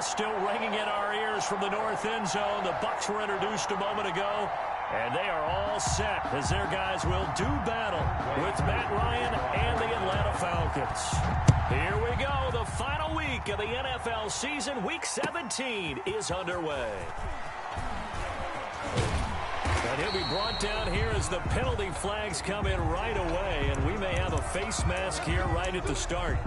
broadcast still ringing in our ears from the north end zone. The Bucs were introduced a moment ago, and they are all set as their guys will do battle with Matt Ryan and the Atlanta Falcons. Here we go. The final week of the NFL season, Week 17, is underway. And he'll be brought down here as the penalty flags come in right away, and we may have a face mask here right at the start.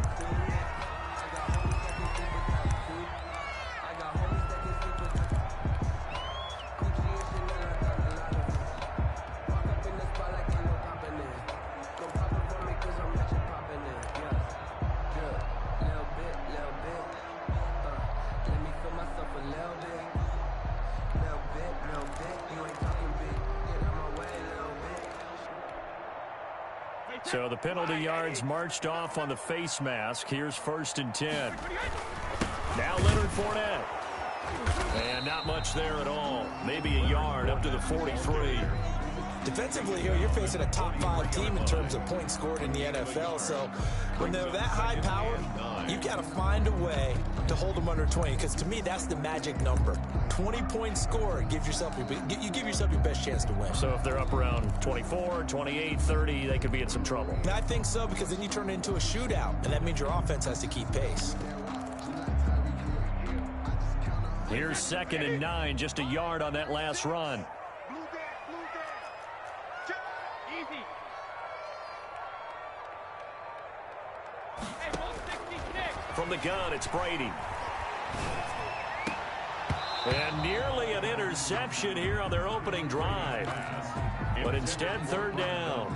So the penalty yards marched off on the face mask. Here's 1st and 10. Now Leonard Fournette. And not much there at all. Maybe a yard up to the 43. Defensively here, you're facing a top 5 team in terms of points scored in the NFL. So when they're that high powered, you got to find a way to hold them under 20. Because to me, that's the magic number. 20 points scored, you give yourself your best chance to win. So if they're up around 24, 28, 30, they could be in some trouble. I think so, because then you turn it into a shootout, and that means your offense has to keep pace. Here's 2nd and 9, just a yard on that last run. From the gun, it's Brady. And nearly an interception here on their opening drive. But instead, 3rd down.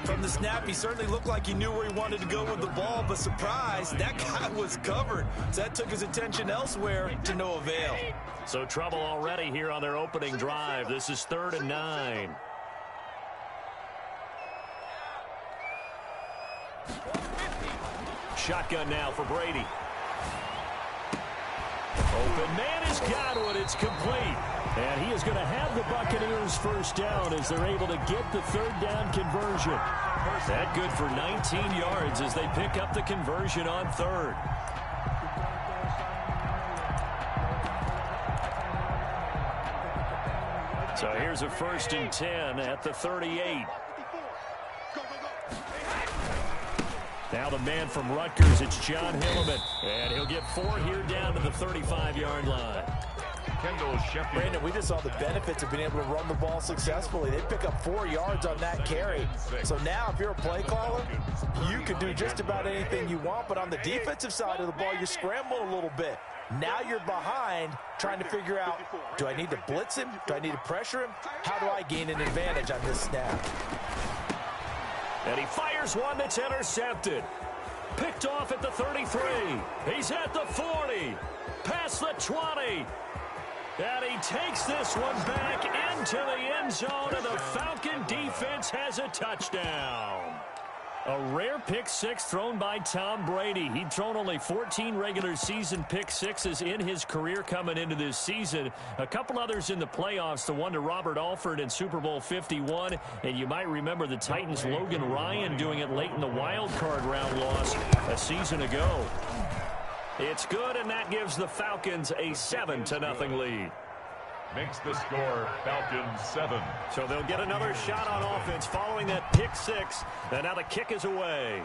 From the snap, he certainly looked like he knew where he wanted to go with the ball, but surprise, that guy was covered. So that took his attention elsewhere to no avail. So trouble already here on their opening drive. This is 3rd and 9. Shotgun now for Brady. Open man is Godwin. It's complete. And he is going to have the Buccaneers 1st down as they're able to get the 3rd down conversion. That good for 19 yards as they pick up the conversion on 3rd. So here's a 1st and 10 at the 38. Now the man from Rutgers, it's John Hilleman. And he'll get 4 here down to the 35-yard line. Brandon, we just saw the benefits of being able to run the ball successfully. They pick up 4 yards on that carry. So now if you're a play caller, you can do just about anything you want. But on the defensive side of the ball, you scramble a little bit. Now you're behind trying to figure out, do I need to blitz him? Do I need to pressure him? How do I gain an advantage on this snap? And he fires one that's intercepted. Picked off at the 33. He's at the 40. Past the 20. And he takes this one back into the end zone, and the Falcon defense has a touchdown. A rare pick six thrown by Tom Brady. He'd thrown only 14 regular season pick sixes in his career coming into this season. A couple others in the playoffs, the one to Robert Alford in Super Bowl 51. And you might remember the Titans' Logan Ryan doing it late in the wild card round loss a season ago. It's good, and that gives the Falcons a 7-0 lead. Makes the score Falcons 7. So they'll get another shot on offense following that pick six. And now the kick is away.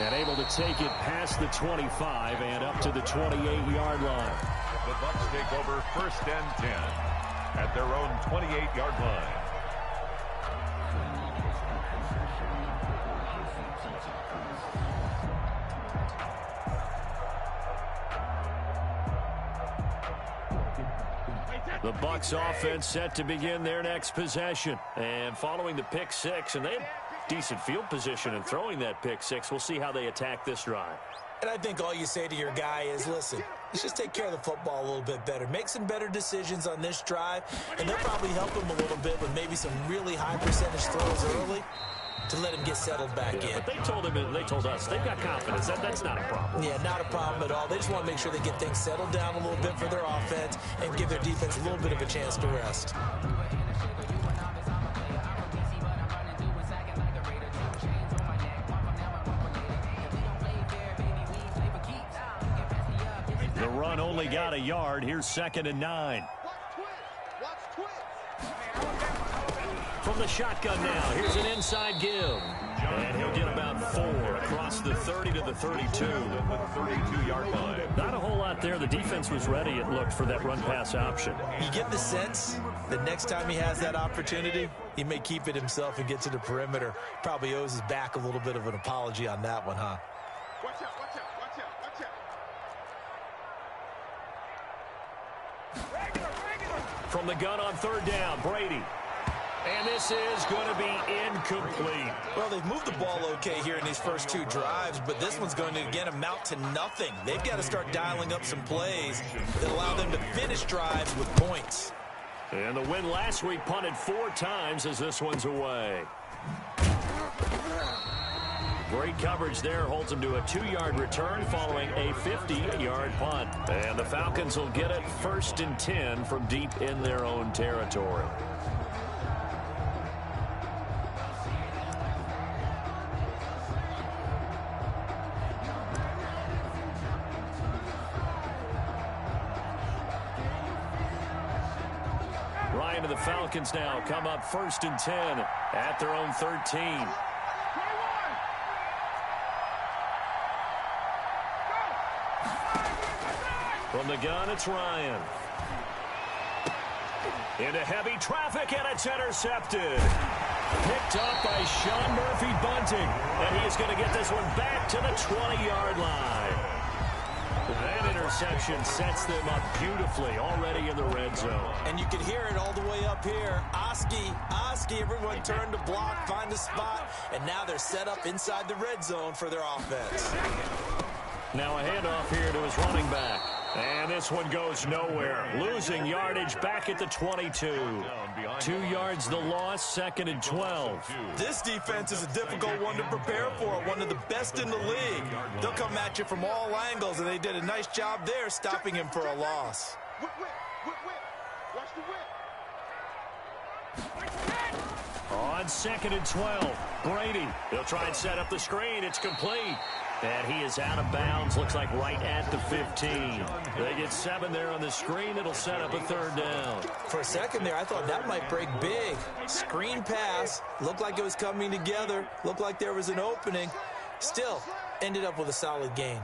And able to take it past the 25 and up to the 28-yard line. The Bucs take over 1st and 10 at their own 28-yard line. The Bucs offense set to begin their next possession. And following the pick six, and they had decent field position in throwing that pick six. We'll see how they attack this drive. And I think all you say to your guy is, listen, let's just take care of the football a little bit better. Make some better decisions on this drive, and they'll probably help him a little bit with maybe some really high percentage throws early to let him get settled back in. But they told him, and they told us, they've got confidence. That's not a problem. Yeah, not a problem at all. They just want to make sure they get things settled down a little bit for their offense and give their defense a little bit of a chance to rest. The run only got a yard. Here's 2nd and 9. From the shotgun now, here's an inside give. And he'll get about 4 across the 30 to the 32. The 32-yard line. Not a whole lot there. The defense was ready, it looked, for that run-pass option. You get the sense that next time he has that opportunity, he may keep it himself and get to the perimeter. Probably owes his back a little bit of an apology on that one, huh? Watch out, watch out, watch out, watch out. From the gun on 3rd down, Brady. And this is going to be incomplete. Well, they've moved the ball okay here in these first 2 drives, but this one's going to, again, amount to nothing. They've got to start dialing up some plays that allow them to finish drives with points. And the win last week punted 4 times as this one's away. Great coverage there, holds them to a 2-yard return following a 50-yard punt. And the Falcons will get it 1st and 10 from deep in their own territory. To the Falcons now come up 1st and 10 at their own 13. From the gun, it's Ryan. Into heavy traffic, and it's intercepted. Picked up by Sean Murphy-Bunting, and he is going to get this one back to the 20-yard line. That interception sets them up beautifully already in the red zone. And you can hear it all the way up here. Oski, everyone turned to block, find a spot, and now they're set up inside the red zone for their offense. Now a handoff here to his running back. And this one goes nowhere. Losing yardage back at the 22. 2 yards the loss, 2nd and 12. This defense is a difficult one to prepare for, one of the best in the league. They'll come at you from all angles, and they did a nice job there stopping him for a loss. Whip. Watch the whip. On 2nd and 12, Brady. He'll try and set up the screen. It's complete. And he is out of bounds, looks like right at the 15. They get 7 there on the screen. It'll set up a 3rd down. For a second there, I thought that might break big. Screen pass, looked like it was coming together, looked like there was an opening. Still, ended up with a solid gain.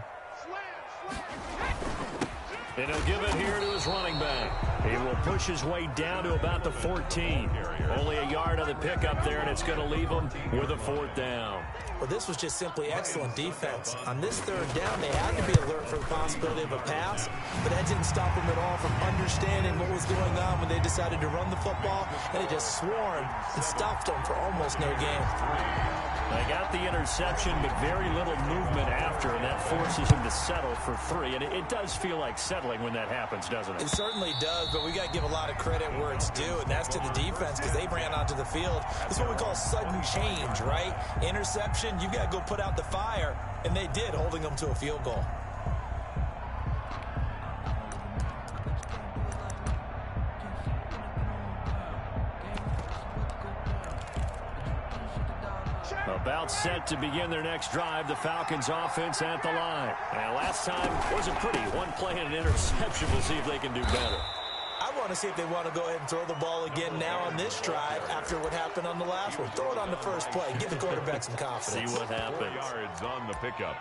And he'll give it here to his running back. He will push his way down to about the 14. Only a yard on the pickup there, and it's going to leave him with a 4th down. Well, this was just simply excellent defense. On this 3rd down, they had to be alert for the possibility of a pass, but that didn't stop them at all from understanding what was going on when they decided to run the football, and it just swarmed and stopped them for almost no gain. They got the interception, but very little movement after, and that forces him to settle for 3. And it does feel like settling when that happens, doesn't it? It certainly does, but we got to give a lot of credit where it's due, and that's to the defense because they ran onto the field. It's what we call sudden change, right? Interception, you got to go put out the fire, and they did, holding them to a field goal. About set to begin their next drive, the Falcons offense at the line. And last time wasn't pretty. One play and an interception. We'll see if they can do better. I want to see if they want to go ahead and throw the ball again now on this drive after what happened on the last one. Throw it on the first play. Give the quarterback some confidence. See what happens. 4 yards on the pickup.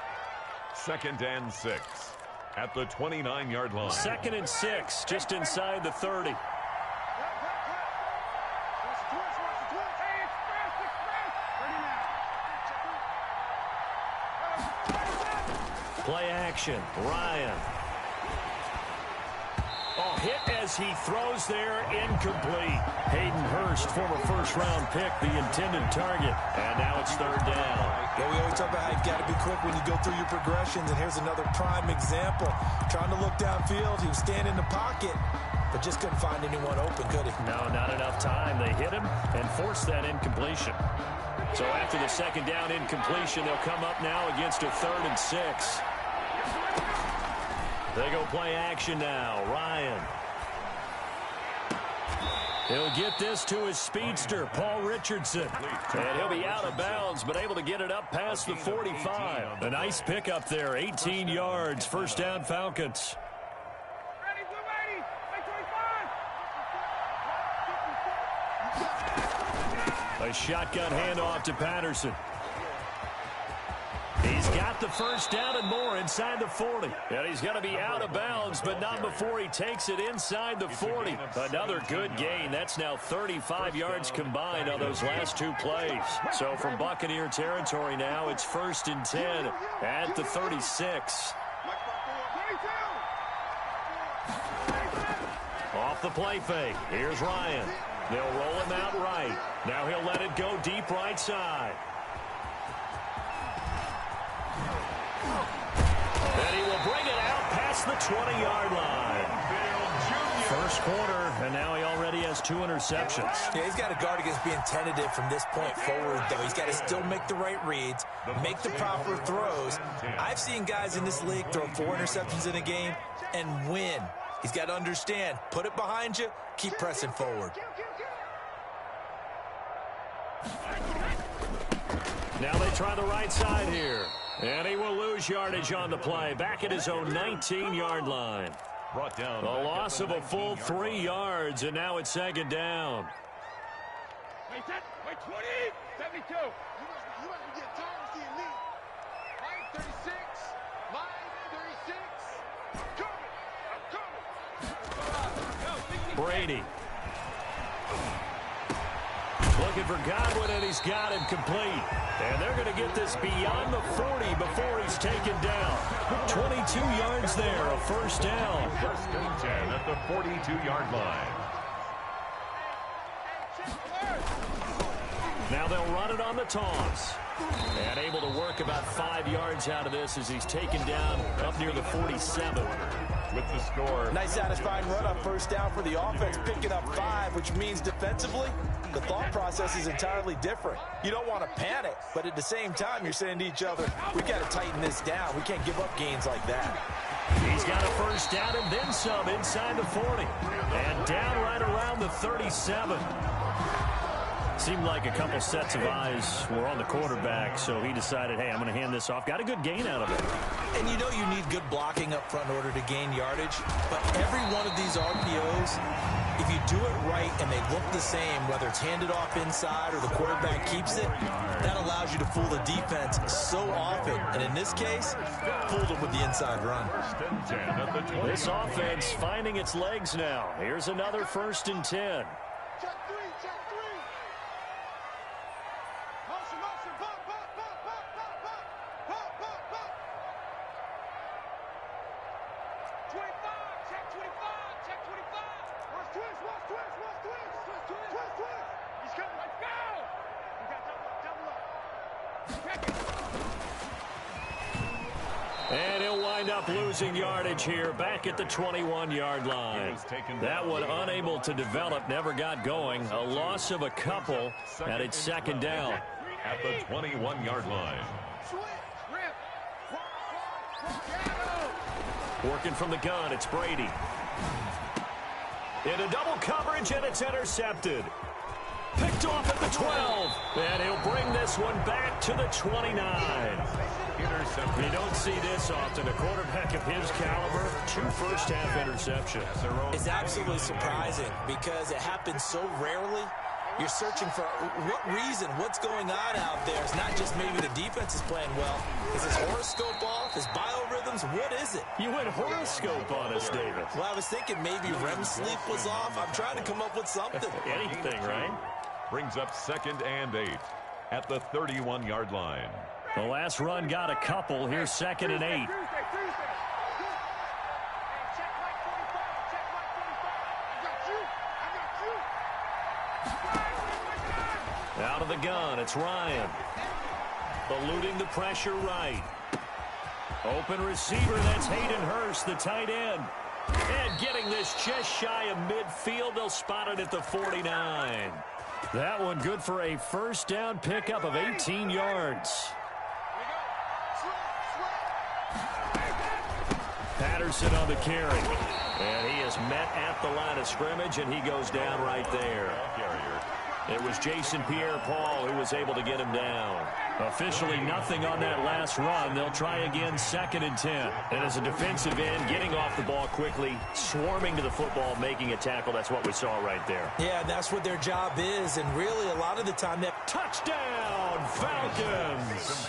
2nd and 6 at the 29-yard line. 2nd and 6, just inside the 30. Play action, Ryan. Oh, hit as he throws there, incomplete. Hayden Hurst, former first-round pick, the intended target. And now it's 3rd down. Yeah, we always talk about how you've got to be quick when you go through your progressions, and here's another prime example. Trying to look downfield, he was standing in the pocket, but just couldn't find anyone open, could he? No, not enough time. They hit him and forced that incompletion. So after the 2nd down incompletion, they'll come up now against a 3rd and 6. They go play action now. Ryan. He'll get this to his speedster, Paul Richardson. And he'll be out of bounds, but able to get it up past the 45. A nice pickup there, 18 yards, 1st down Falcons. A shotgun handoff to Patterson. He's got the first down and more inside the 40. And he's going to be out of bounds, but not before he takes it inside the 40. Another good gain. That's now 35 yards combined on those last two plays. So from Buccaneer territory now, it's 1st and 10 at the 36. Off the play fake. Here's Ryan. They'll roll him out right. Now he'll let it go deep right side. And he will bring it out past the 20-yard line. First quarter, and now he already has 2 interceptions. Yeah, he's got to guard against being tentative from this point forward, though. He's got to still make the right reads, make the proper throws. I've seen guys in this league throw 4 interceptions in a game and win. He's got to understand, put it behind you, keep pressing forward. Now they try the right side here. And he will lose yardage on the play. Back at his own 19-yard line. Brought down. A loss of a full 3 yards, and now it's 2nd down. Wait, 20, 72. You must be getting tired of seeing me. Line 36, line 36. I'm coming. Brady. Looking for Godwin, and he's got him complete. And they're going to get this beyond the 40 before he's taken down. 22 yards there, a first down. 1st and 10 at the 42-yard line. Now they'll run it on the toss. And able to work about 5 yards out of this as he's taken down up near the 47. With the score. Nice satisfying run on first down for the offense, picking up 5, which means defensively, the thought process is entirely different. You don't want to panic, but at the same time, you're saying to each other, we got to tighten this down. We can't give up gains like that. He's got a first down and then some inside the 40. And down right around the 37. Seemed like a couple sets of eyes were on the quarterback, so he decided, hey, I'm going to hand this off. Got a good gain out of it. And you know you need good blocking up front in order to gain yardage, but every one of these RPOs, if you do it right and they look the same, whether it's handed off inside or the quarterback keeps it, that allows you to fool the defense so often. And in this case, fooled them with the inside run. 1st and 10 at the 20. This offense finding its legs now. Here's another 1st and 10. Check 3, check 3. Motion, pop, pop, pop, pop, pop, pop, pop, pop, pop. 25, check 25, check 25. Watch twist. He's coming, let's go. We got double up. Check it. And he'll wind up losing yardage here back at the 21-yard line. That one unable to develop, never got going. A loss of a couple, and it's 2nd down. At the 21-yard line. Working from the gun, it's Brady. Into double coverage, and it's intercepted. Picked off at the 12. And he'll bring this one back to the 29. You don't see this often. A quarterback of his caliber, 2 first-half interceptions. It's absolutely surprising because it happens so rarely. You're searching for what reason, what's going on out there. It's not just maybe the defense is playing well. Is his horoscope off? His biorhythms? What is it? You went horoscope on us, David. Well, I was thinking maybe REM sleep was off. I'm trying to come up with something. Anything, right? Brings up 2nd and 8 at the 31-yard line. The last run got a couple. Here's 2nd and 8. Out of the gun, it's Ryan. Eluding the pressure right. Open receiver, that's Hayden Hurst, the tight end. And getting this just shy of midfield, they'll spot it at the 49. That one good for a first down pickup of 18 yards. Patterson on the carry. And he is met at the line of scrimmage, and he goes down right there. It was Jason Pierre-Paul who was able to get him down. Officially nothing on that last run. They'll try again, 2nd and 10. And as a defensive end, getting off the ball quickly, swarming to the football, making a tackle. That's what we saw right there. Yeah, and that's what their job is. And really, a lot of the time, that touchdown, Falcons.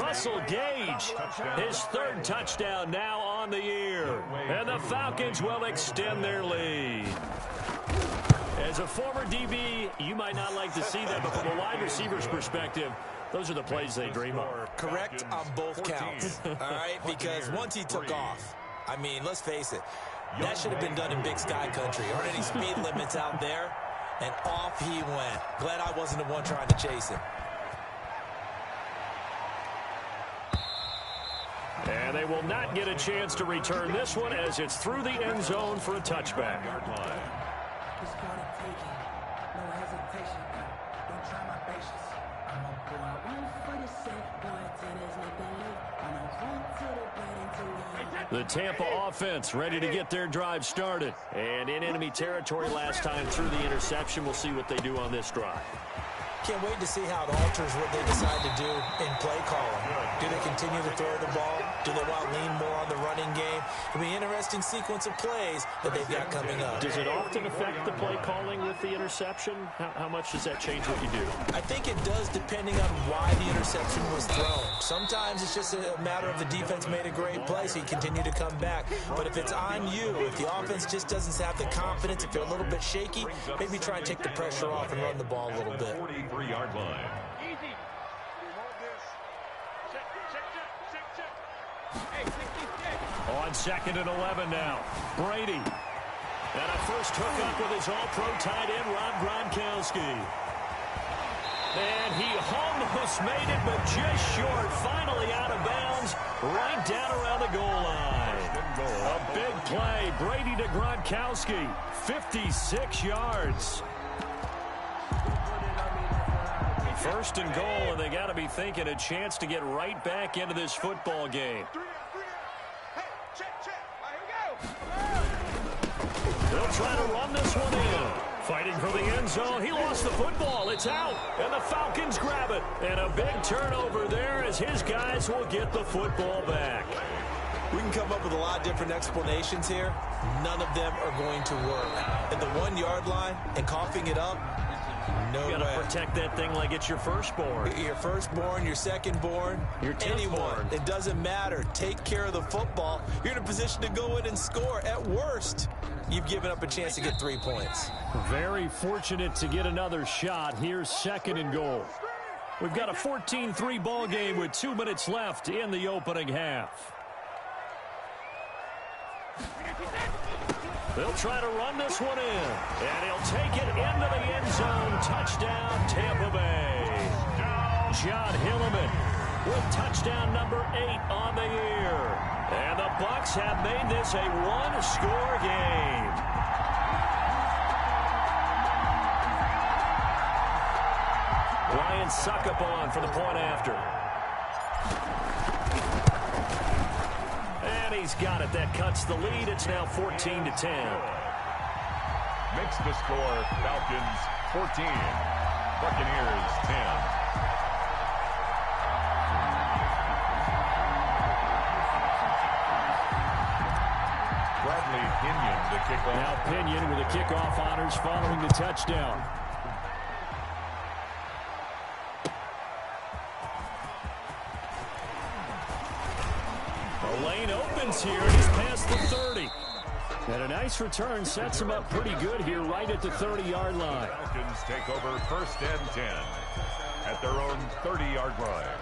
Russell Gage, his 3rd touchdown now on the year. And the Falcons will extend their lead. As a former DB, you might not like to see that, but from a wide receiver's perspective, those are the plays they dream of. Correct on both counts, all right? Because once he took off, I mean, let's face it, that should have been done in Big Sky Country. Aren't any speed limits out there? And off he went. Glad I wasn't the one trying to chase him. And they will not get a chance to return this one as it's through the end zone for a touchback. It's called a taking. No hesitation. Don't try my patience. I'm a boy. One for the set. Boy, tennis, nothing left. I'm a run to the bed until the Tampa offense ready to get their drive started. And in enemy territory last time through the interception. We'll see what they do on this drive. Can't wait to see how it alters what they decide to do in play calling. Do they continue to throw the ball? Do they want to lean more on the running game? It'll be an interesting sequence of plays that they've got coming up. Does it often affect the play calling with the interception? How much does that change what you do? I think it does depending on why the interception was thrown. Sometimes it's just a matter of the defense made a great play, so you continue to come back. But if it's on you, if the offense just doesn't have the confidence, if they're a little bit shaky, maybe try and take the pressure off and run the ball a little bit. 43-yard line. Easy. We want this. Check. Hey, on 2nd and 11 now. Brady. And a first hookup with his all-pro tight end, Rob Gronkowski. And he almost made it, but just short. Finally out of bounds, right down around the goal line. A big play. Brady to Gronkowski. 56 yards. 1st and goal, and they got to be thinking a chance to get right back into this football game. Hey, check. All right, here we go. They'll try to run this one in. Fighting for the end zone. He lost the football. It's out. And the Falcons grab it. And a big turnover there as his guys will get the football back. We can come up with a lot of different explanations here. None of them are going to work. At the 1-yard line and coughing it up, no way. You got to protect that thing like it's your firstborn. Your firstborn, your secondborn, your anyone. It doesn't matter. Take care of the football. You're in a position to go in and score. At worst, you've given up a chance to get 3 points. Very fortunate to get another shot. Here's 2nd and goal. We've got a 14-3 ball game with 2 minutes left in the opening half. They'll try to run this one in. And he'll take it into the end zone. Touchdown, Tampa Bay. John Hilliman with touchdown number 8 on the year. And the Bucs have made this a 1-score game. Ryan Succop for the point after. And he's got it. That cuts the lead. It's now 14-10. Makes the score Falcons 14, Buccaneers 10. Bradley Pinion the kickoff. Now Pinion with the kickoff honors following the touchdown. The lane opens here. He's past the 30. And a nice return sets him up pretty good here right at the 30-yard line. Falcons take over 1st and 10 at their own 30-yard line.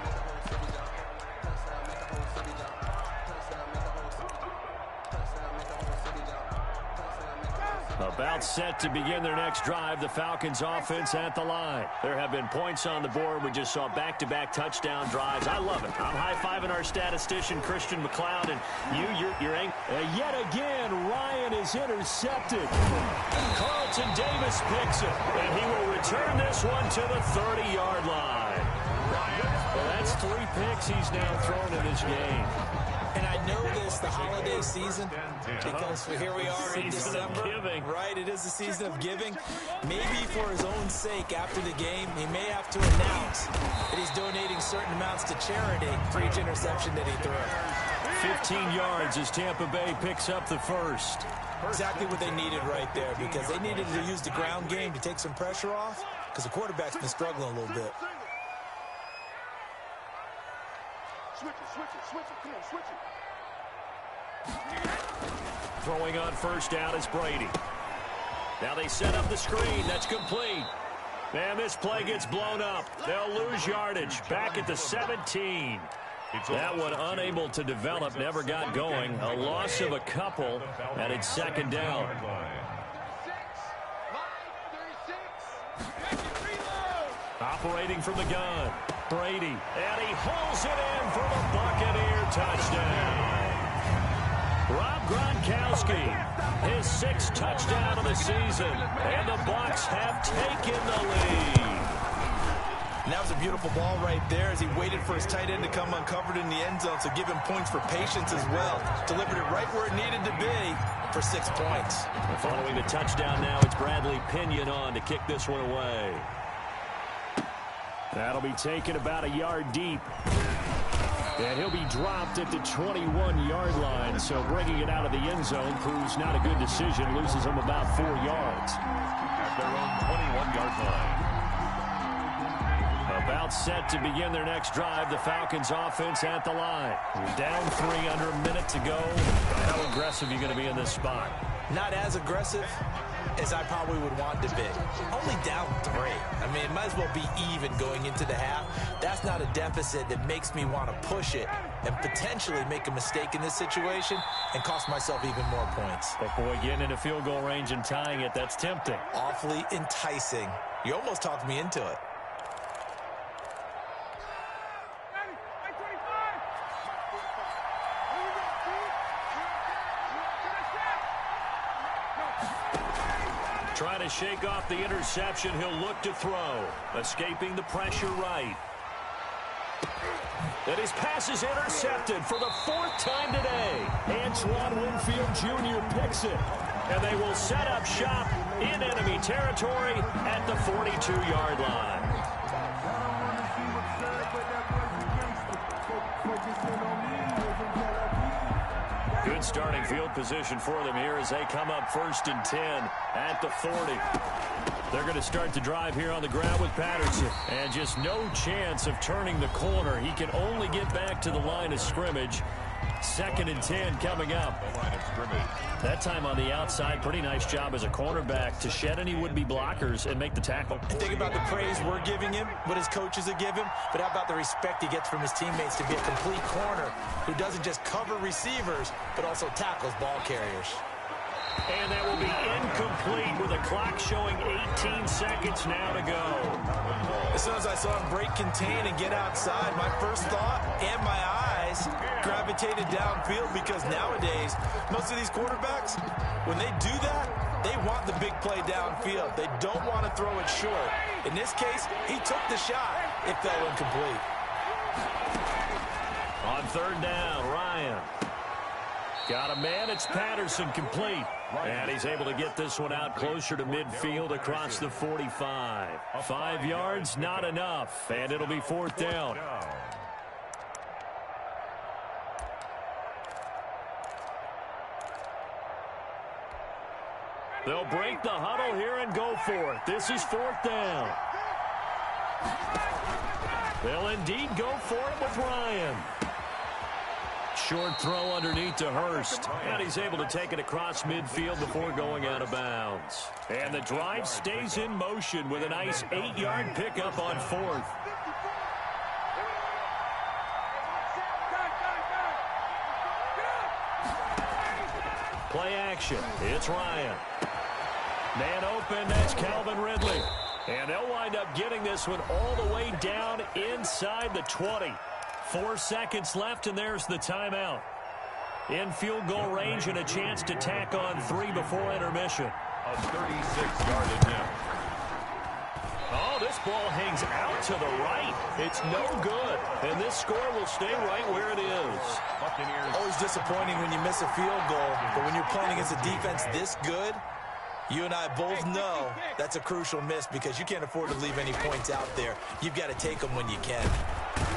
About set to begin their next drive, the Falcons offense at the line. There have been points on the board. We just saw back-to-back touchdown drives. I love it. I'm high-fiving our statistician, Christian McLeod, and you're yet again, Ryan is intercepted. Carlton Davis picks it, and he will return this one to the 30-yard line. Well, that's 3 picks he's now thrown in this game. And I know this, the holiday season, because here we are in December. Right, it is the season of giving. Maybe for his own sake, after the game, he may have to announce that he's donating certain amounts to charity for each interception that he threw. 15 yards as Tampa Bay picks up the first. Exactly what they needed right there, because they needed to use the ground game to take some pressure off, because the quarterback's been struggling a little bit. Switch it. Come on, switch it. Throwing on first down is Brady. Now they set up the screen. That's complete. And this play gets blown up. They'll lose yardage. Back at the 17. That one unable to develop, never got going. A loss of a couple, and it's second down. Operating from the gun, Brady, and he hauls it in for the Buccaneer touchdown. Rob Gronkowski, his 6th touchdown of the season, and the Bucs have taken the lead. And that was a beautiful ball right there as he waited for his tight end to come uncovered in the end zone, so give him points for patience as well. Delivered it right where it needed to be for 6 points. Following the touchdown now, it's Bradley Pinion on to kick this one away. That'll be taken about a yard deep. And he'll be dropped at the 21-yard line, so bringing it out of the end zone proves not a good decision. Loses him about 4 yards. At their own 21-yard line. About set to begin their next drive. The Falcons offense at the line. Down 3, under a minute to go. How aggressive are you going to be in this spot? Not as aggressive as I probably would want to be. Only down 3. I mean, it might as well be even going into the half. That's not a deficit that makes me want to push it and potentially make a mistake in this situation and cost myself even more points. But boy, getting into field goal range and tying it, that's tempting. Awfully enticing. You almost talked me into it. Trying to shake off the interception, he'll look to throw. Escaping the pressure right. And his pass is intercepted for the 4th time today. Antoine Winfield Jr. picks it. And they will set up shop in enemy territory at the 42-yard line. Good starting field position for them here as they come up 1st and 10 at the 40. They're going to start the drive here on the ground with Patterson. And just no chance of turning the corner. He can only get back to the line of scrimmage. 2nd and 10 coming up. That time on the outside, pretty nice job as a cornerback to shed any would-be blockers and make the tackle. Think about the praise we're giving him, what his coaches have given him, but how about the respect he gets from his teammates to be a complete corner who doesn't just cover receivers, but also tackles ball carriers. And that will be incomplete with a clock showing 18 seconds now to go. As soon as I saw him break contain and get outside, my first thought and my eyes gravitated downfield, because nowadays, most of these quarterbacks, when they do that, they want the big play downfield. They don't want to throw it short. In this case, he took the shot. It fell incomplete. On 3rd down, Ryan. Got a man, it's Patterson, complete. And he's able to get this one out closer to midfield across the 45. 5 yards, not enough, and it'll be 4th down. They'll break the huddle here and go for it. This is 4th down. They'll indeed go for it with Ryan. Short throw underneath to Hurst. And he's able to take it across midfield before going out of bounds. And the drive stays in motion with a nice 8-yard pickup on 4th. Play action. It's Ryan. Man open, that's Calvin Ridley. And they'll wind up getting this one all the way down inside the 20. 4 seconds left, and there's the timeout. In field goal range and a chance to tack on 3 before intermission. A 36-yard attempt. Oh, this ball hangs out to the right. It's no good. And this score will stay right where it is. Always disappointing when you miss a field goal. But when you're playing against a defense this good, you and I both know that's a crucial miss because you can't afford to leave any points out there. You've got to take them when you can.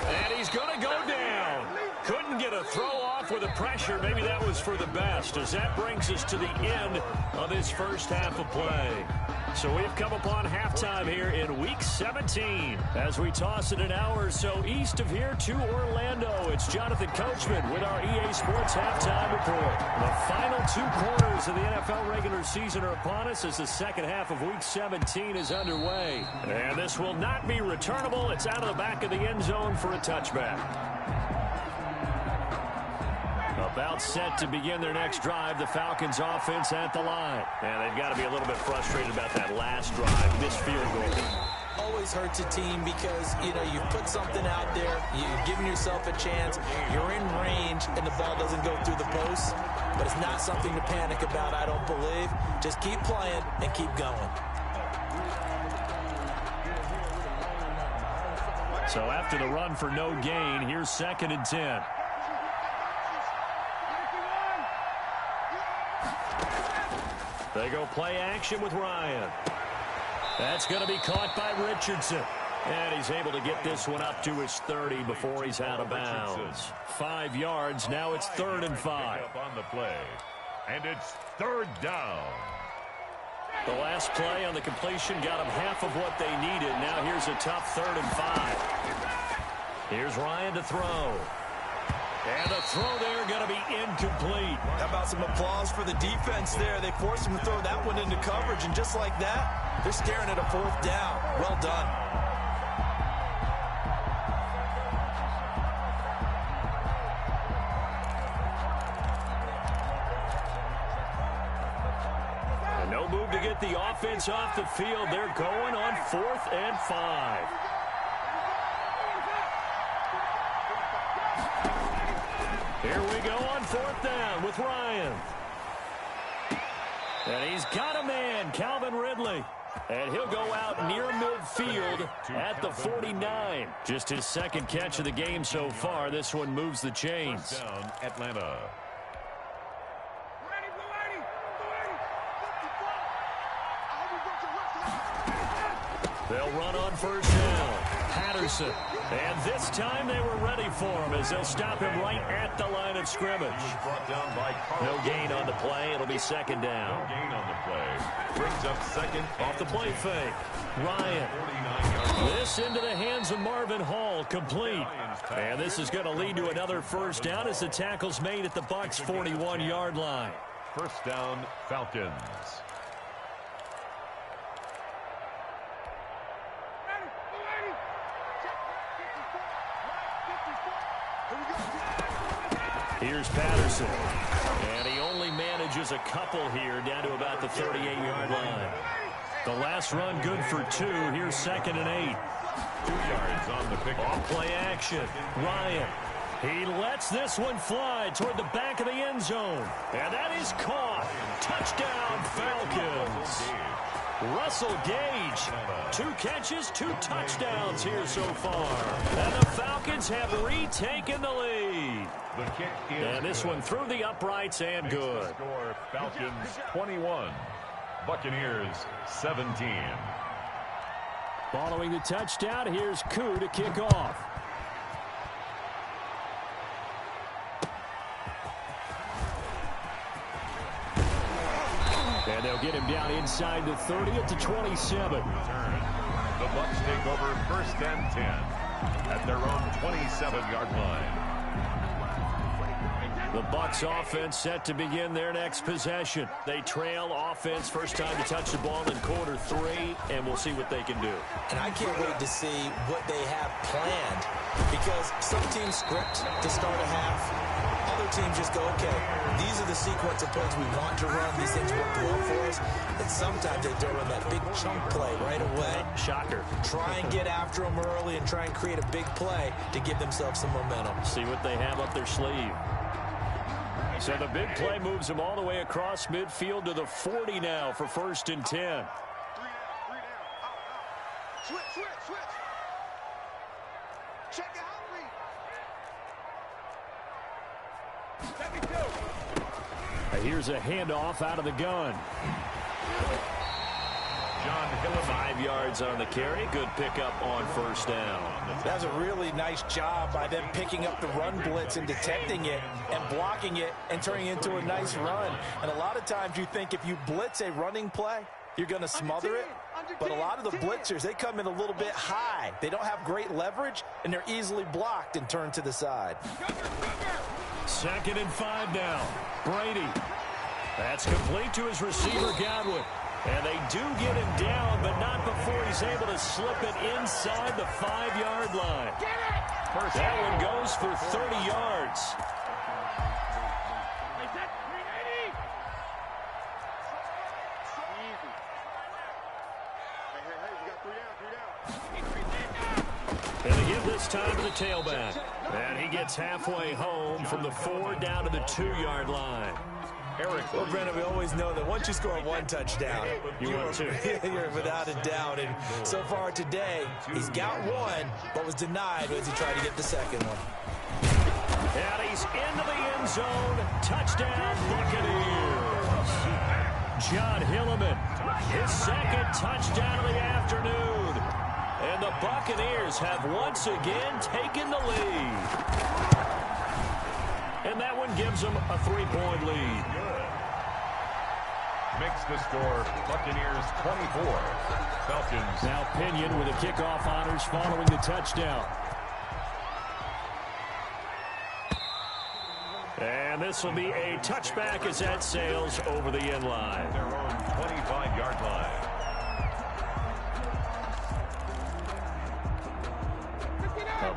And he's going to go down. Couldn't get a throw off with the pressure. Maybe that was for the best, as that brings us to the end of this first half of play. So we've come upon halftime here in Week 17. As we toss it an hour or so east of here to Orlando, it's Jonathan Coachman with our EA Sports Halftime Report. The final 2 quarters of the NFL regular season are upon us as the second half of Week 17 is underway. And this will not be returnable. It's out of the back of the end zone for a touchback. About set to begin their next drive, the Falcons offense at the line. And they've got to be a little bit frustrated about that last drive, this field goal. Always hurts a team because, you've put something out there, you've given yourself a chance, you're in range, and the ball doesn't go through the post. But it's not something to panic about, I don't believe. Just keep playing and keep going. So after the run for no gain, here's 2nd and 10. They go play action with Ryan. That's going to be caught by Richardson. And he's able to get this one up to his 30 before he's out of bounds. 5 yards. Now it's 3rd and 5. On the play. And it's 3rd down. The last play on the completion got them half of what they needed. Now here's a tough 3rd and 5. Here's Ryan to throw. And the throw there going to be incomplete. How about some applause for the defense there? They forced him to throw that one into coverage, and just like that, they're staring at a 4th down. Well done. And no move to get the offense off the field. They're going on 4th and 5. Here we go on 4th down with Ryan. And he's got a man, Calvin Ridley. And he'll go out near midfield at the 49. Just his 2nd catch of the game so far. This one moves the chains. Down, Atlanta. They'll run on 1st down. Patterson. And this time they were ready for him as they'll stop him right at the line of scrimmage. No gain on the play. It'll be 2nd down. No gain on the play. Brings up 2nd. Off the play fake. Ryan. This into the hands of Marvin Hall. Complete. And this is going to lead to another 1st down as the tackle's made at the Bucs' 41-yard line. 1st down, Falcons. Here's Patterson. And he only manages a couple here down to about the 38-yard line. The last run good for 2. Here's 2nd and 8. 2 yards on the pick. Off play action. Ryan. He lets this one fly toward the back of the end zone. And that is caught. Touchdown, Falcons. Russell Gage, 2 catches, 2 touchdowns here so far. And the Falcons have retaken the lead. The kick is and this one through the uprights and good. Score, Falcons 21, Buccaneers 17. Following the touchdown, here's Koo to kick off. And they'll get him down inside the 30 at the 27. The Bucs take over 1st and 10 at their own 27-yard line. The Bucs offense set to begin their next possession. They trail offense, first time to touch the ball in quarter 3, and we'll see what they can do. And I can't wait to see what they have planned, because some teams script to start a half. Other teams just go, okay, these are the sequence of plays we want to run. These things work well for us. And sometimes they throw in that big chunk play right away. Shocker. Try and get after them early and try and create a big play to give themselves some momentum. See what they have up their sleeve. So the big play moves them all the way across midfield to the 40 now for 1st and 10. Switch. Check it out, read. 72. Here's a handoff out of the gun. John Hillman. 5 yards on the carry. Good pickup on first down. That was a really nice job by them picking up the run blitz and detecting it and blocking it and turning it into a nice run. And a lot of times you think if you blitz a running play, you're going to smother it. But a lot of the blitzers, they come in a little bit high. They don't have great leverage, and they're easily blocked and turned to the side. 2nd and 5 now. Brady. That's complete to his receiver, Godwin. And they do get him down, but not before he's able to slip it inside the 5-yard line. That one goes for 30 yards. And they give this time to the tailback. And he gets halfway home from the 4 down to the 2-yard line. Well, Brennan, we always know that once you score one touchdown, you want two. You're without a doubt. And so far today, he's got one, but was denied as he tried to get the second one. And he's into the end zone. Touchdown, Buccaneers. John Hillman, his 2nd touchdown of the afternoon. And the Buccaneers have once again taken the lead. And that one gives them a 3-point lead. Makes the score Buccaneers 24. Falcons. Now Pinion with the kickoff honors following the touchdown. And this will be a touchback as that sails over the end line. Their own 25-yard line.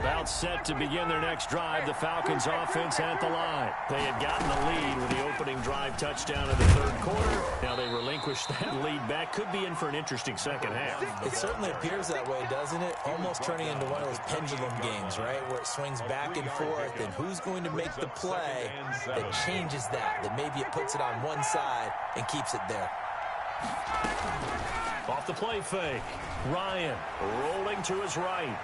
About set to begin their next drive, the Falcons offense at the line. They had gotten the lead with the opening drive touchdown in the 3rd quarter. Now they relinquished that lead back. Could be in for an interesting second half. It certainly appears that way, doesn't it? Almost turning into one of those pendulum games, right? Where it swings back and forth, and who's going to make the play that changes that maybe it puts it on one side and keeps it there. Off the play fake. Ryan rolling to his right.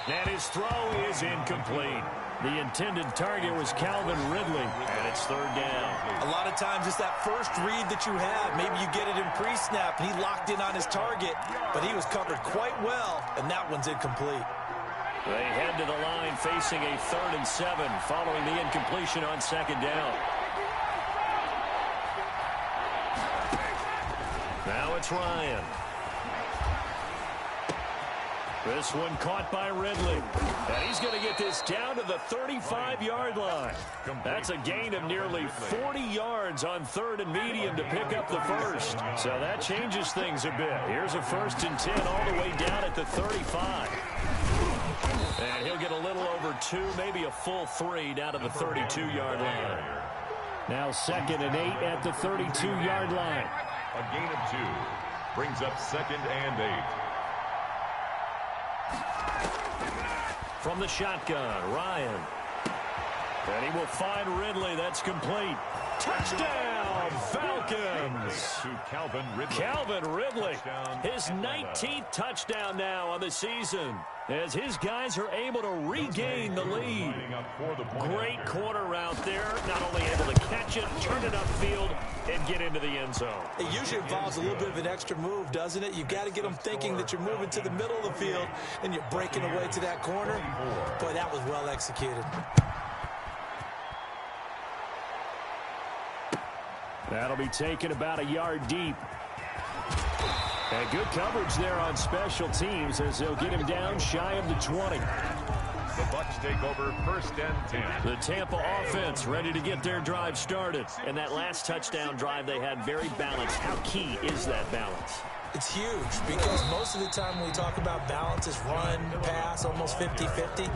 And his throw is incomplete. The intended target was Calvin Ridley, and it's 3rd down. A lot of times it's that first read that you have. Maybe you get it in pre-snap, and he locked in on his target, but he was covered quite well, and that one's incomplete. They head to the line facing a 3rd and 7 following the incompletion on 2nd down. Now it's Ryan. This one caught by Ridley. And he's going to get this down to the 35-yard line. That's a gain of nearly 40 yards on 3rd and medium to pick up the first. So that changes things a bit. Here's a 1st and 10 all the way down at the 35. And he'll get a little over 2, maybe a full 3 down to the 32-yard line. Now 2nd and 8 at the 32-yard line. A gain of 2 brings up 2nd and 8. From the shotgun, Ryan. And he will find Ridley. That's complete. Touchdown, Falcons. To Calvin Ridley. Calvin Ridley, his 19th touchdown now on the season, as his guys are able to regain the lead. Great corner route there, not only able to catch it, turn it upfield, and get into the end zone. It usually involves a little bit of an extra move, doesn't it? You've got to get them thinking that you're moving to the middle of the field, and you're breaking away to that corner. Boy, that was well executed. That'll be taken about a yard deep. And good coverage there on special teams as they'll get him down shy of the 20. The Bucs take over 1st and 10. The Tampa offense ready to get their drive started. And that last touchdown drive they had very balanced. How key is that balance? It's huge because most of the time when we talk about balance is run, pass, almost 50-50.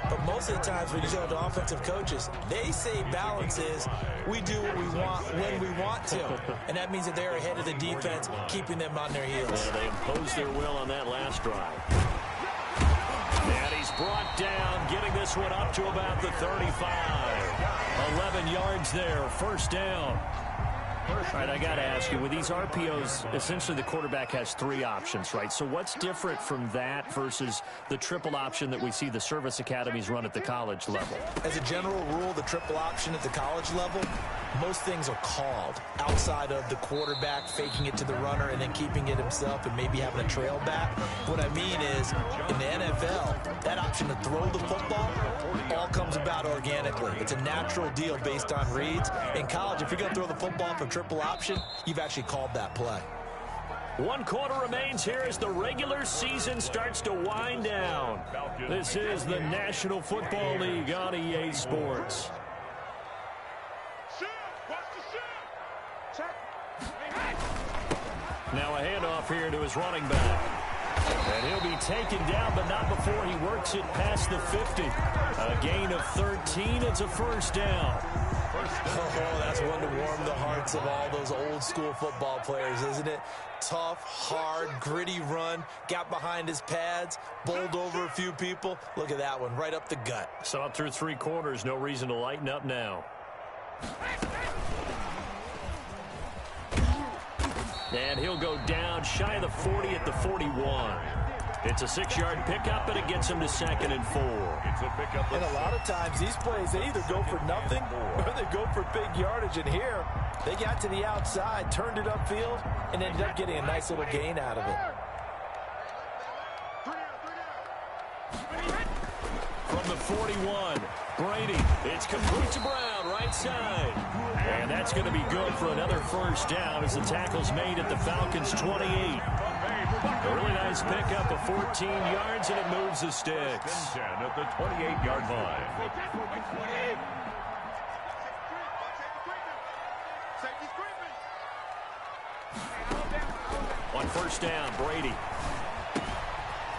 But most of the times when you go to offensive coaches, they say balance is we do what we want when we want to. And that means that they're ahead of the defense, keeping them on their heels. Yeah, they imposed their will on that last drive. And he's brought down, getting this one up to about the 35. 11 yards there, 1st down. All right, I got to ask you, with these RPOs, essentially the quarterback has 3 options, right? So what's different from that versus the triple option that we see the service academies run at the college level? As a general rule, the triple option at the college level, most things are called outside of the quarterback faking it to the runner and then keeping it himself and maybe having a trail back. What I mean is, in the NFL, that option to throw the football all comes about organically. It's a natural deal based on reads. In college, if you're going to throw the football for triple option, you've actually called that play. 1 quarter remains here as the regular season starts to wind down. This is the National Football League on EA Sports. Now a handoff here to his running back. And he'll be taken down, but not before he works it past the 50. A gain of 13. It's a first down. Oh, that's one to warm the hearts of all those old school football players, isn't it? Tough, hard, gritty run. Got behind his pads, bowled over a few people. Look at that one, right up the gut. So up through 3 quarters, no reason to lighten up now. And he'll go down shy of the 40 at the 41. It's a 6-yard pickup, and it gets him to 2nd and 4. It's a pickup. And a lot of times these plays, they either go for nothing or they go for big yardage. And here, they got to the outside, turned it upfield, and ended up getting a nice little gain out of it. From the 41, Brady. It's complete to Brown, right side. And that's going to be good for another first down as the tackle's made at the Falcons' 28. A really nice pickup of 14 yards, and it moves the sticks. 10 at the 28-yard line. On first down, Brady.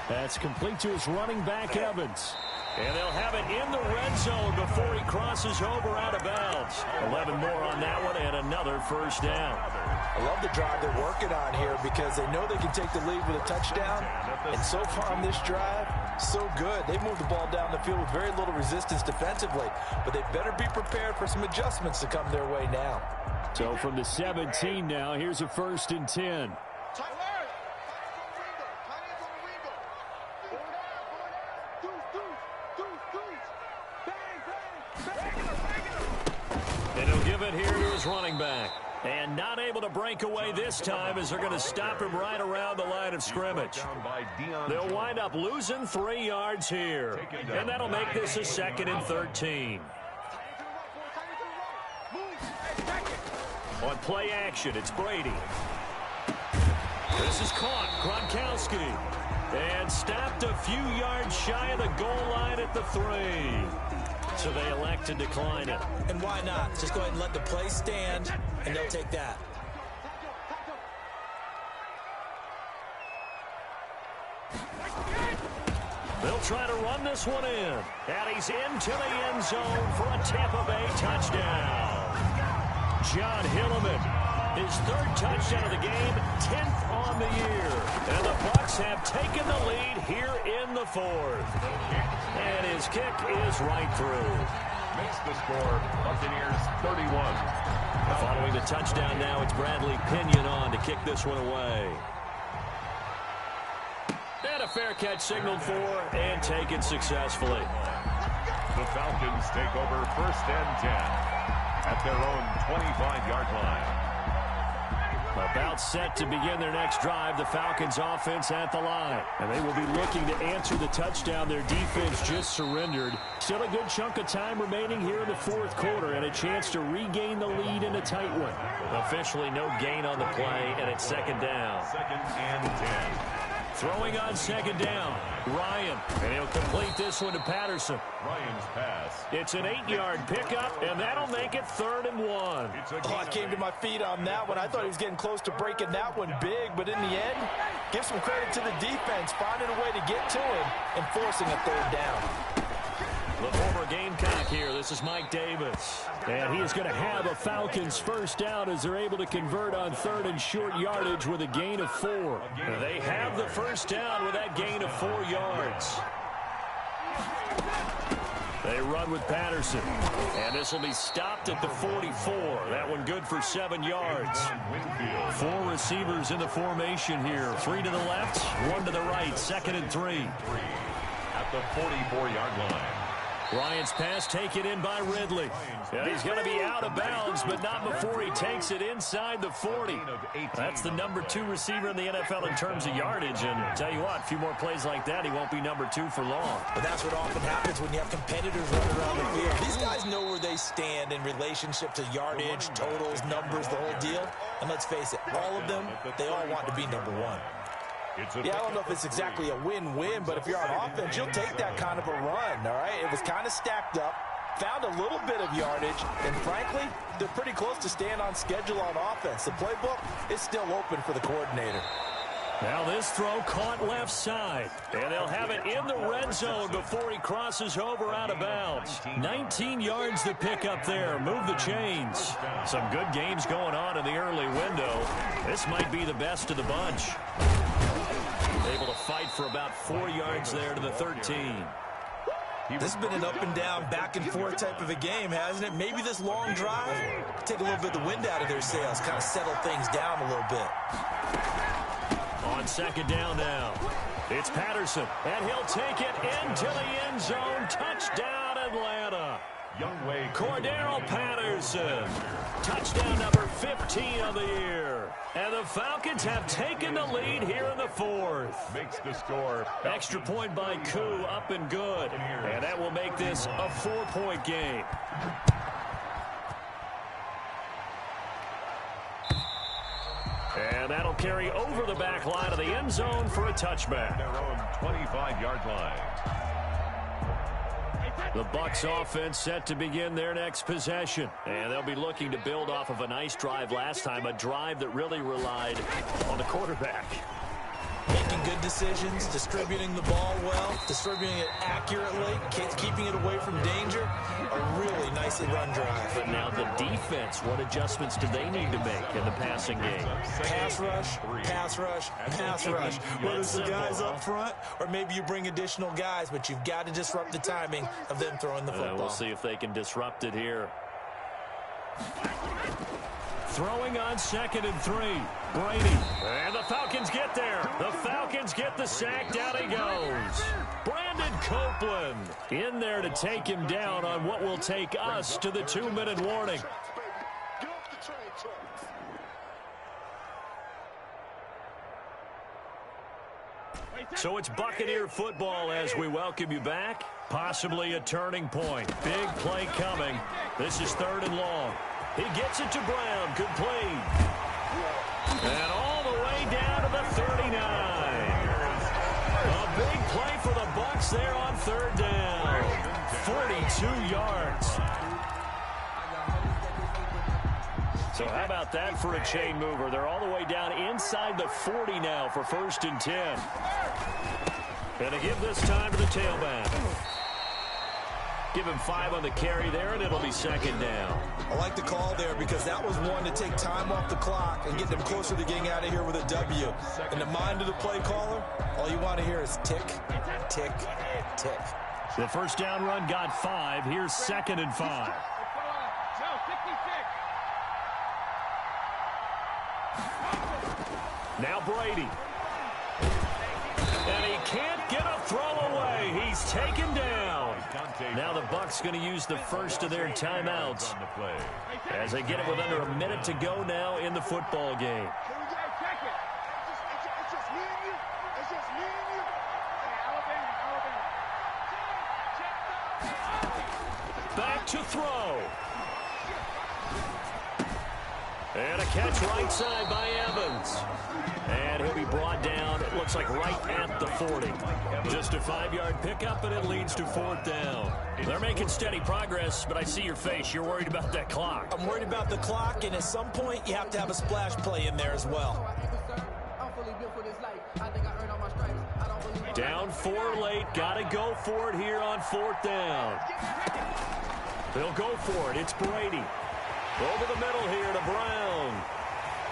That's complete to his running back, Evans. And they'll have it in the red zone before he crosses over out of bounds. 11 more on that one, and another first down. I love the drive they're working on here because they know they can take the lead with a touchdown. And so far on this drive, so good. They moved the ball down the field with very little resistance defensively. But they better be prepared for some adjustments to come their way now. So from the 17 now, here's a 1st and 10. And he'll give it here to his running back. And not able to break away this time as they're going to stop him right around the line of scrimmage. They'll wind up losing 3 yards here. And that'll make this a 2nd and 13. On play action, it's Brady. This is caught. Gronkowski. And stopped a few yards shy of the goal line at the 3. So they elect to decline it. And why not? Just go ahead and let the play stand, and they'll take that. They'll try to run this one in. And he's into the end zone for a Tampa Bay touchdown. John Hilleman, his 3rd touchdown of the game, 10th on the year. And the Bucs have taken the lead here in the 4th. And his kick is right through. Makes the score Buccaneers 31. Following the touchdown now, it's Bradley Pinion on to kick this one away. And a fair catch signaled for and taken successfully. The Falcons take over 1st and 10 at their own 25-yard line. About set to begin their next drive, the Falcons offense at the line. And they will be looking to answer the touchdown their defense just surrendered. Still a good chunk of time remaining here in the 4th quarter and a chance to regain the lead in a tight one. Officially no gain on the play, and it's 2nd down. 2nd and 10. Throwing on 2nd down, Ryan, and he'll complete this one to Patterson. Ryan's pass. It's an 8-yard pickup, and that'll make it 3rd and 1. Oh, I came to my feet on that one. I thought he was getting close to breaking that one big, but in the end, give some credit to the defense, finding a way to get to him and forcing a 3rd down. The former Gamecock here. This is Mike Davis. And he is going to have a Falcons first down as they're able to convert on 3rd and short yardage with a gain of 4. They have the first down with that gain of 4 yards. They They run with Patterson. And this will be stopped at the 44. That one good for 7 yards. 4 receivers in the formation here. 3 to the left, 1 to the right. 2nd and 3. At the 44-yard line. Bryant's pass taken in by Ridley. Yeah, he's going to be out of bounds, but not before he takes it inside the 40. That's the number 2 receiver in the NFL in terms of yardage. And tell you what, a few more plays like that, he won't be number 2 for long. But that's what often happens when you have competitors running around the field. These guys know where they stand in relationship to yardage, totals, numbers, the whole deal. And let's face it, all of them, they all want to be number 1. Yeah, I don't know if it's exactly a win-win, but if you're on offense, you'll take that kind of a run, all right? It was kind of stacked up, found a little bit of yardage, and frankly, they're pretty close to staying on schedule on offense. The playbook is still open for the coordinator. Now this throw caught left side, and they'll have it in the red zone before he crosses over out of bounds. 19 yards to pick up there. Move the chains. Some good games going on in the early window. This might be the best of the bunch. Able to fight for about 4 yards there to the 13. This has been an up and down, back and forth type of a game, hasn't it? Maybe this long drive, take a little bit of the wind out of their sails, kind of settle things down a little bit. On 2nd down now, it's Patterson, and he'll take it into the end zone. Touchdown, Atlanta. Cordero Patterson. Touchdown number 15 of the year. And the Falcons have taken the lead here in the 4th. Makes the score. Extra point by Koo, up and good. And that will make this a 4-point game. And that'll carry over the back line of the end zone for a touchback. Their own 25-yard line. The Bucs offense set to begin their next possession. And they'll be looking to build off of a nice drive last time, a drive that really relied on the quarterback. Making good decisions, distributing the ball well, distributing it accurately, keeping it away from danger. A really nicely run drive. But now the defense, what adjustments do they need to make in the passing game? Pass rush, pass rush, pass rush. Whether it's the guys up front or maybe you bring additional guys, but you've got to disrupt the timing of them throwing the football. We'll see if they can disrupt it here. Throwing on 2nd and 3. Brady. And the Falcons get there. The Falcons get the sack. Down he goes. Brandon Copeland in there to take him down on what will take us to the 2-minute warning. So it's Buccaneer football as we welcome you back. Possibly a turning point. Big play coming. This is 3rd and long. He gets it to Brown, complete. And all the way down to the 39. A big play for the Bucs there on 3rd down. 42 yards. So how about that for a chain mover? They're all the way down inside the 40 now for 1st and 10. And to give this time to the tailback. Give him 5 on the carry there, and it'll be 2nd down. I like the call there because that was one to take time off the clock and get them closer to getting out of here with a W. In the mind of the play caller, all you want to hear is tick, tick, tick. The 1st down run got 5. Here's 2nd and 5. Now Brady. And he can't get a throw away. He's taken down. Now the Bucs going to use the first of their timeouts as they get it with under a minute to go now in the football game. Back to throw. And a catch right side by Evans. And he'll be brought down, it looks like right at the 40. Just a 5-yard pickup, and it leads to 4th down. They're making steady progress, but I see your face. You're worried about that clock. I'm worried about the clock, and at some point, you have to have a splash play in there as well. Down 4 late. Got to go for it here on 4th down. They'll go for it. It's Brady. Over the middle here to Brown.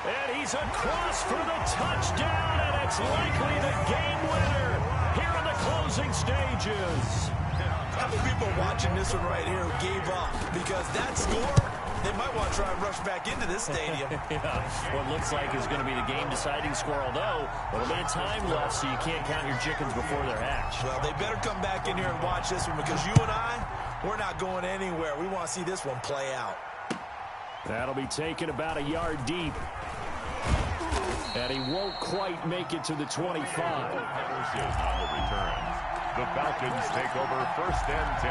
And he's across for the touchdown, and it's likely the game winner here in the closing stages. How many people are watching this one right here who gave up? Because that score, they might want to try and rush back into this stadium. Yeah, what looks like is going to be the game-deciding score, although a little bit of time left, so you can't count your chickens before they're hatched. Well, they better come back in here and watch this one, because you and I, we're not going anywhere. We want to see this one play out. That'll be taken about a yard deep. And he won't quite make it to the 25. On the return. The Falcons take over 1st and 10.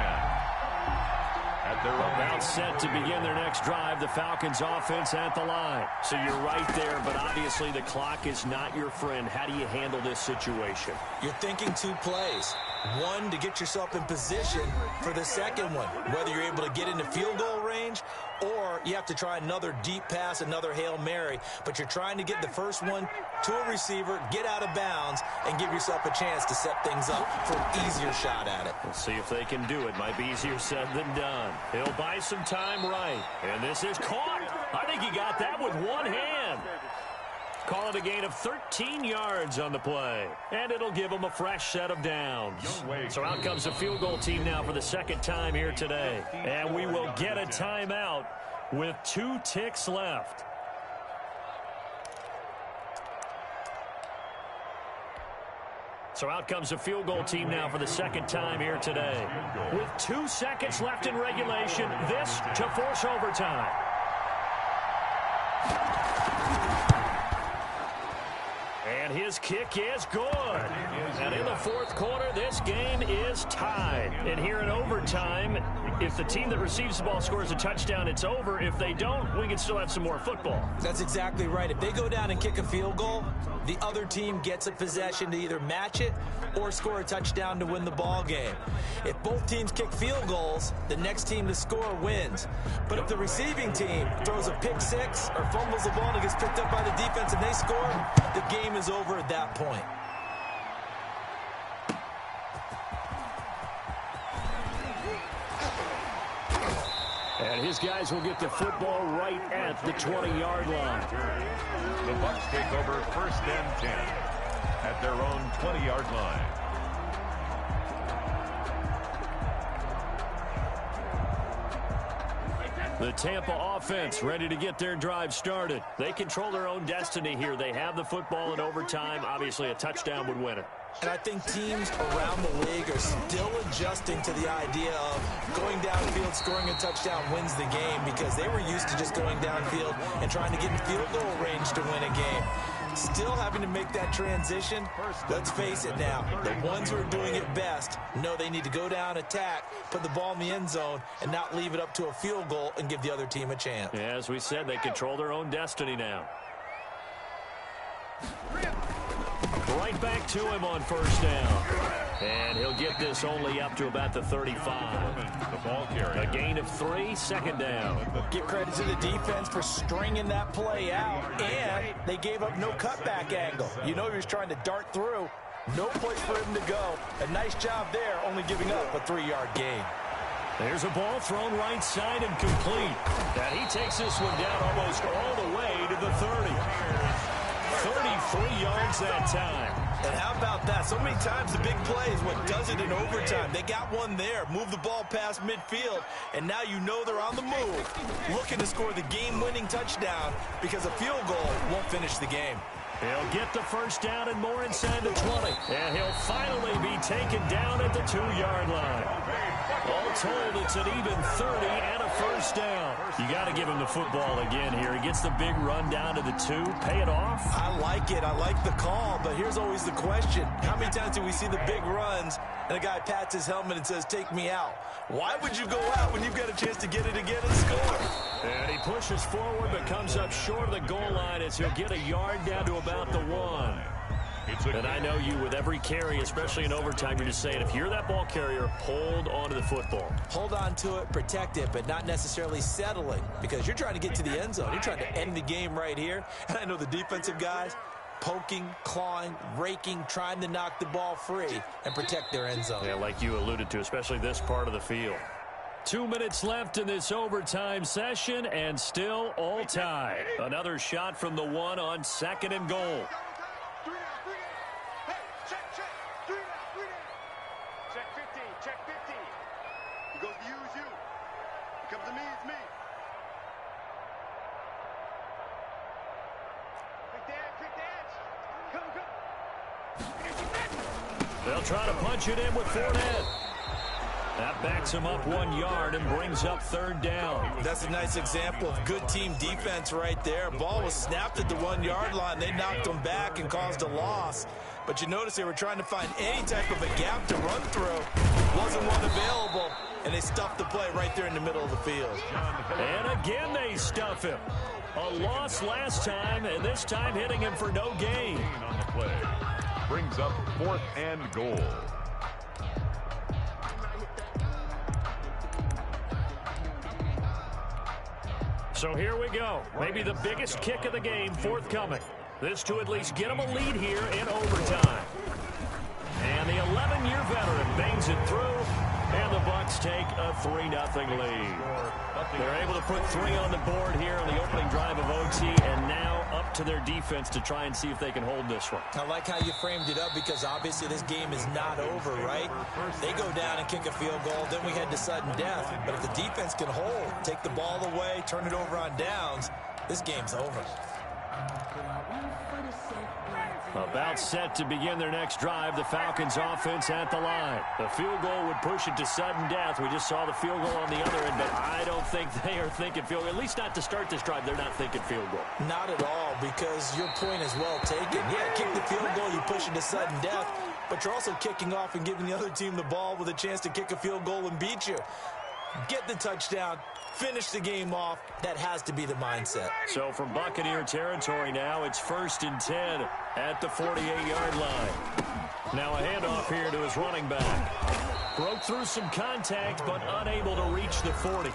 At their own about set to begin their next drive, the Falcons offense at the line. So you're right there, but obviously the clock is not your friend. How do you handle this situation? You're thinking 2 plays. One, to get yourself in position for the second one, whether you're able to get into field goal range or you have to try another deep pass, another Hail Mary. But you're trying to get the first one to a receiver, get out of bounds, and give yourself a chance to set things up for an easier shot at it. We'll see if they can do it. Might be easier said than done. He'll buy some time right. And this is caught. I think he got that with one hand. Call it a gain of 13 yards on the play. And it'll give them a fresh set of downs. So out comes the field goal team now for the second time here today. And we will get a timeout with 2 ticks left. So out comes the field goal team now for the second time here today. With 2 seconds left in regulation, this to force overtime. And his kick is good. And in the fourth quarter, this game is tied. And here in overtime, if the team that receives the ball scores a touchdown, it's over. If they don't, we can still have some more football. That's exactly right. If they go down and kick a field goal, the other team gets a possession to either match it or score a touchdown to win the ball game. If both teams kick field goals, the next team to score wins. But if the receiving team throws a pick six or fumbles the ball and it gets picked up by the defense and they score, the game is over at that point. And his guys will get the football right at the 20-yard line. The Bucs take over 1st and 10 at their own 20-yard line. The Tampa offense ready to get their drive started. They control their own destiny here. They have the football in overtime. Obviously, a touchdown would win it. And I think teams around the league are still adjusting to the idea of going downfield, scoring a touchdown wins the game, because they were used to just going downfield and trying to get in field goal range to win a game. Still having to make that transition. Let's face it now, the ones who are doing it best know they need to go down, attack, put the ball in the end zone, and not leave it up to a field goal and give the other team a chance. Yeah, as we said, they control their own destiny now. Right back to him on first down. And he'll get this only up to about the 35. The ball carrier. A gain of 3, second down. Give credit to the defense for stringing that play out, and they gave up no cutback angle. You know he was trying to dart through. No place for him to go. A nice job there, only giving up a 3-yard gain. There's a ball thrown right side and complete. And he takes this one down almost all the way to the 30. 33 yards that time. And how about that? So many times the big play is what does it in overtime. They got one there, move the ball past midfield, and now you know they're on the move, looking to score the game-winning touchdown, because a field goal won't finish the game. He'll get the first down and more inside the 20. And he'll finally be taken down at the 2-yard line. All told, it's an even 30 and a first down. You got to give him the football again here. He gets the big run down to the 2. Pay it off. I like it. I like the call, but here's always the question. How many times do we see the big runs and a guy pats his helmet and says, take me out? Why would you go out when you've got a chance to get it again and score? And he pushes forward but comes up short of the goal line as he'll get a yard down to about the 1. And I know you, with every carry, especially in overtime, you're just saying, if you're that ball carrier, hold on to the football. Hold on to it, protect it, but not necessarily settling, because you're trying to get to the end zone. You're trying to end the game right here. And I know the defensive guys poking, clawing, raking, trying to knock the ball free and protect their end zone. Yeah, like you alluded to, especially this part of the field. 2 minutes left in this overtime session, and still all tied. Another shot from the 1 on 2nd and goal. Check 15. it's you. Come to me, it's me. Quick dance. Come. They'll try to punch it in with Fournette. That backs him up 1 yard and brings up third down. That's a nice example of good team defense right there. Ball was snapped at the 1 yard line. They knocked him back and caused a loss. But you notice they were trying to find any type of a gap to run through. Wasn't one available, and they stuffed the play right there in the middle of the field. And again they stuff him. A loss last time, and this time hitting him for no gain. On the play. Brings up 4th and goal. So here we go. Maybe the biggest kick of the game forthcoming. This to at least get them a lead here in overtime. And the 11-year veteran bangs it through, and the Bucs take a 3-0 lead. They're able to put 3 on the board here on the opening drive of OT, and now up to their defense to try and see if they can hold this one. I like how you framed it up because obviously this game is not over, right? They go down and kick a field goal, then we head to sudden death. But if the defense can hold, take the ball away, turn it over on downs, this game's over. About set to begin their next drive, the Falcons offense at the line. The field goal would push it to sudden death. We just saw the field goal on the other end, but I don't think they are thinking field goal. At least not to start this drive, they're not thinking field goal. Not at all, because your point is well taken. Yeah, kick the field goal, you push it to sudden death, but you're also kicking off and giving the other team the ball with a chance to kick a field goal and beat you. Get the touchdown, finish the game off. That has to be the mindset. So from Buccaneer territory now, it's 1st and 10 at the 48-yard line. Now a handoff here to his running back. Broke through some contact, but unable to reach the 40.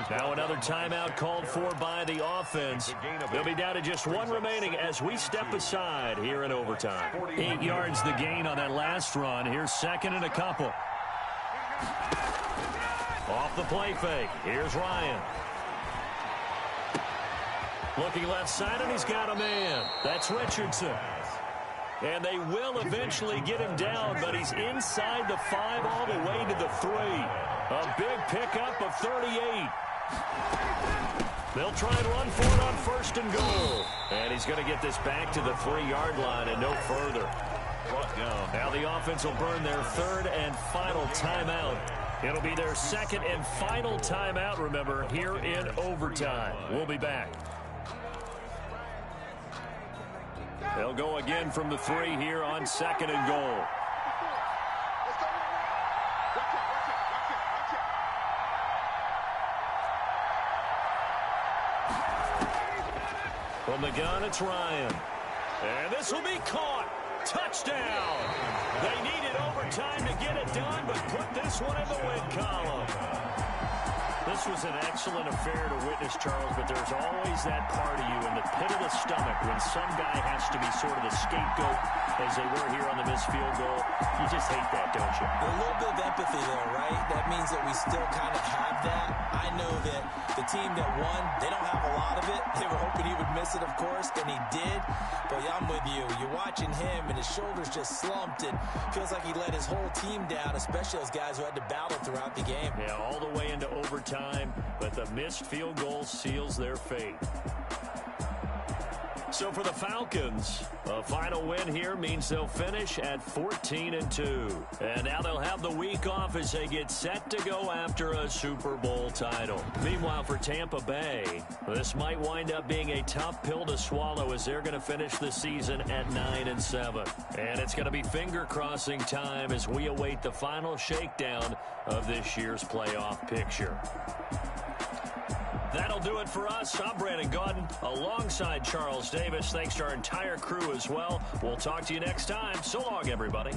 Now another timeout called for by the offense. They'll be down to just 1 remaining as we step aside here in overtime. 8 yards the gain on that last run. Here's 2nd and a couple. Off the play fake. Here's Ryan. Looking left side, and he's got a man. That's Richardson. And they will eventually get him down, but he's inside the 5 all the way to the 3. A big pickup of 38. They'll try and run for it on 1st and goal. And he's going to get this back to the 3-yard line and no further. Now the offense will burn their 3rd and final timeout. It'll be their 2nd and final timeout, remember, here in overtime. We'll be back. They'll go again from the 3 here on 2nd and goal. From the gun, it's Ryan. And this will be caught. Touchdown. They needed overtime to get it done, but put this one in the win column. This was an excellent affair to witness, Charles, but there's always that part of you in the pit of the stomach when some guy has to be sort of the scapegoat, as they were here on the missed field goal. You just hate that, don't you? A little bit of empathy there, right? That means that we still kind of have that. I know that the team that won, they don't have a lot of it. They were hoping he would miss it, of course, and he did. But I'm with you. You're watching him, and his shoulders just slumped, and feels like he let his whole team down, especially those guys who had to battle throughout the game. Yeah, all the way into overtime, but the missed field goal seals their fate. So for the Falcons, a final win here means they'll finish at 14-2. And now they'll have the week off as they get set to go after a Super Bowl title. Meanwhile, for Tampa Bay, this might wind up being a tough pill to swallow as they're going to finish the season at 9-7. And it's going to be finger-crossing time as we await the final shakedown of this year's playoff picture. That'll do it for us. I'm Brandon Gaudin alongside Charles Davis. Thanks to our entire crew as well. We'll talk to you next time. So long, everybody.